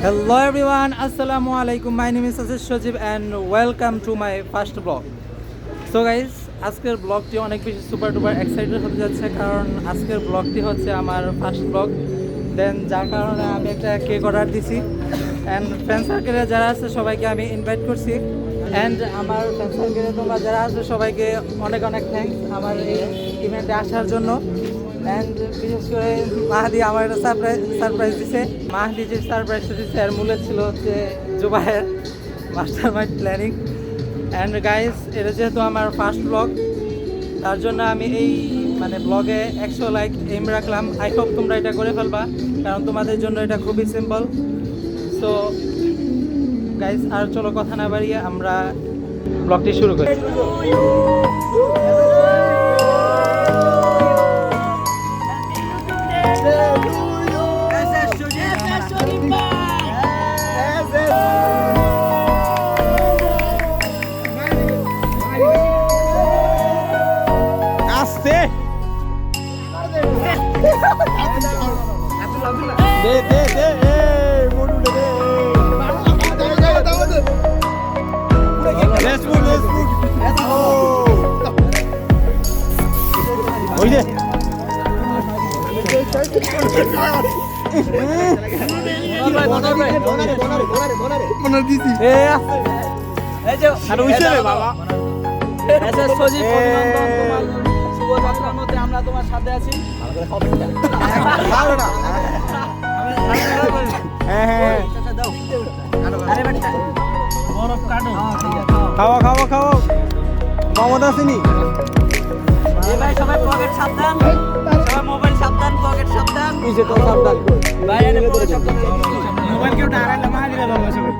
Hello everyone, Assalamu alaikum. My name is Ashish Shajib and welcome to my first vlog. So guys, আজকের ব্লগটি অনেক বেশি super duper excited হতে যাচ্ছে কারণ আজকের ব্লগটি হচ্ছে আমার ফার্স্ট ব্লগ। দেন যার কারণে আমি একটা কেক অর্ডার দিছি অ্যান্ড ফ্রেন্ড সার্কেলে যারা আছে সবাইকে আমি ইনভাইট করছি অ্যান্ড আমার ফ্রেন্ড সার্কেলে তোমরা যারা আছে সবাইকে অনেক অনেক থ্যাঙ্কস আমার এই ইভেন্টে আসার জন্য। অ্যান্ড বিশেষ করে মাহাদি আমার একটা সারপ্রাইজ দিছে। মাহাদি যে সারপ্রাইজটা দিচ্ছে এর মূলে ছিল হচ্ছে জুবাইয়ের mastermind planning. And guys, এটা যেহেতু আমার ফার্স্ট ব্লগ তার জন্য আমি এই ব্লগে 100 লাইক এইম রাখলাম। আই হোপ তোমরা এটা করে ফেলবা কারণ তোমাদের জন্য এটা খুবই সিম্পল। সো গাইস, আর চলো কথা না বাড়িয়ে আমরা ব্লগটি শুরু করি। আমরা তোমার সাথে আছি। খাওয়া খাওয়া খাওয়া মমতা আসেনি ভাই, সবাই পকেট সাবধান, সবাই মোবাইল সাবধান, পকেট সাবধান, নিচে তো সাবধান ভাই, এনে পকেট সাবধান, মোবাইল কেউ ডারাইলা মারি না বাবা সবাই।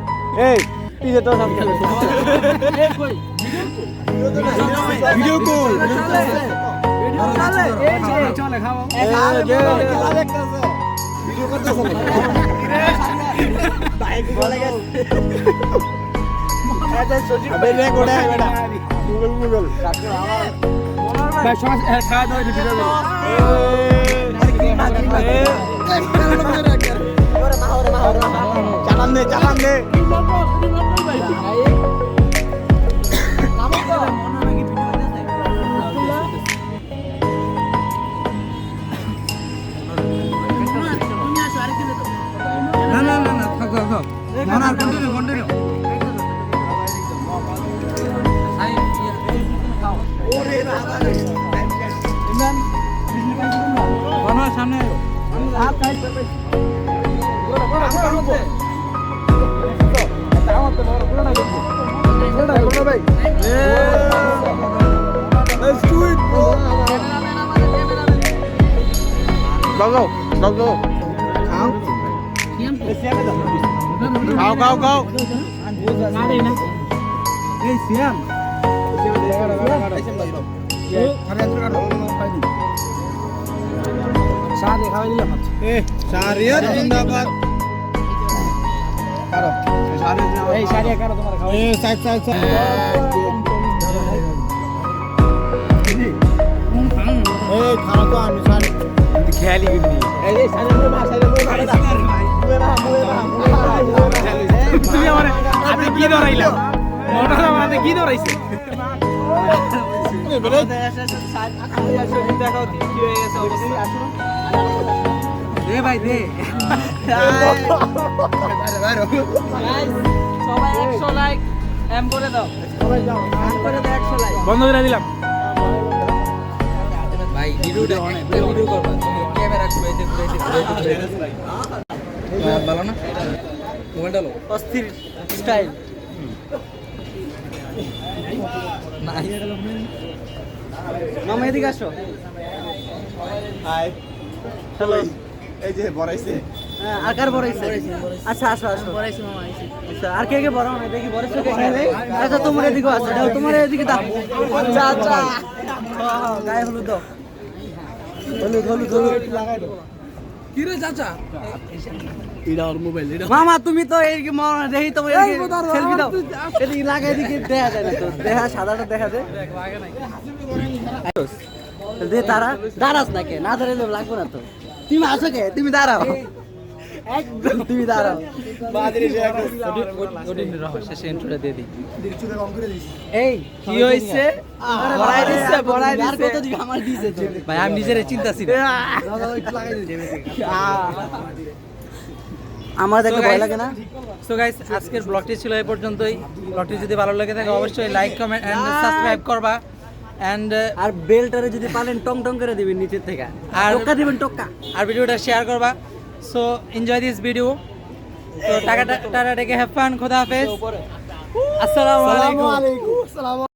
এই নিচে তো সাবধান, এই কই ভিডিও কল চলে এই চলে খাও এই খেলা দেখতেছে ভিডিও করতেছে বাইক বলে গেছে এটা সজিব ভাই রে কোড়া বেটা গুগল ভাই সবাই খাওয়া দাওয়া ভিডিও করো। চালান দে চালান দে সামনে খাও খাও খাও এই সিয়াম শাড়ি খাওয়াই দিলাম। শাড়িয়াত জিন্দাবাদ কারো শাড়ি এই শাড়ি কারো তোমার খাওয়াই এই সাইড সাইড এই খাও তো আমি শাড়ি খেয়ালি গিনি এই শাড়ি মুয়ে মা শাড়ি মুয়ে তুমি আমারে আতে কি ধরাইলা মোটা আমারে কি ধরাইছে বলে সাইড আমি আসলে দেখাও কি হয়ে গেছে অবস্থা আসো দে ভাই দে সবাই 100 লাইক এম করে দাও, সবাই যাও করে দাও 100 লাইক বন্ধ করে দিলাম ভাই। ভিডিওটা অনেক ভিডিও করবা তুমি ক্যামেরা ঘুরাইতে ভালো না মোবাইলটা লো অস্থির স্টাইল নাইস। মামা এদিকে আসো। Hi hello. এই যে বড়াইছে আর কার বড়াইছে? আচ্ছা আসো আসো বড়াইছে মামা আইছে। আচ্ছা আর কে কে বড়াও না দেখি বড়াইছে কে কে? আচ্ছা তোমার এদিকে আসো, দাও তোমার এদিকে দাও। আচ্ছা আচ্ছা হ্যাঁ গায়ে হলুদ দাও, হলুদ হলুদ হলুদ লাগাই দাও। কি রে চাচা এটা ওর মোবাইল এটা মামা তুমি তো এই দেখি তোমার সেলফি দাও এদিকে লাগাই দিকে দেখা যায় না তো দেখা সাদাটা দেখা যায় দে তারা দাঁড়াস না কে না দাঁড়ালে লাগবে না তো তুমি আসো কে তুমি দাঁড়াও একদম তুমি দাঁড়াও শেষে ইন্ট্রোটা দিয়ে দিই। এই কি হয়েছে? বড়াই দিছে আর কত দিবি আমার দিছে তো ভাই আমি নিজেরে চিন্তাছি না। আমার দেখে ভয় লাগে না সো গাইস আজকের ব্লগটি ছিল এই পর্যন্তই। ব্লগটি যদি ভালো লাগে থাকে অবশ্যই লাইক কমেন্ট এন্ড সাবস্ক্রাইব করবা এন্ড আর বেলটারে যদি পারেন টং টং করে দিবেন নিচের থেকে আর- টক্কা দিবেন টক্কা আর ভিডিওটা শেয়ার করবা। So enjoy this video. তো টাটা টাটা টেকে হ্যাভ ফান, খোদা হাফেজ, আসসালামু আলাইকুম।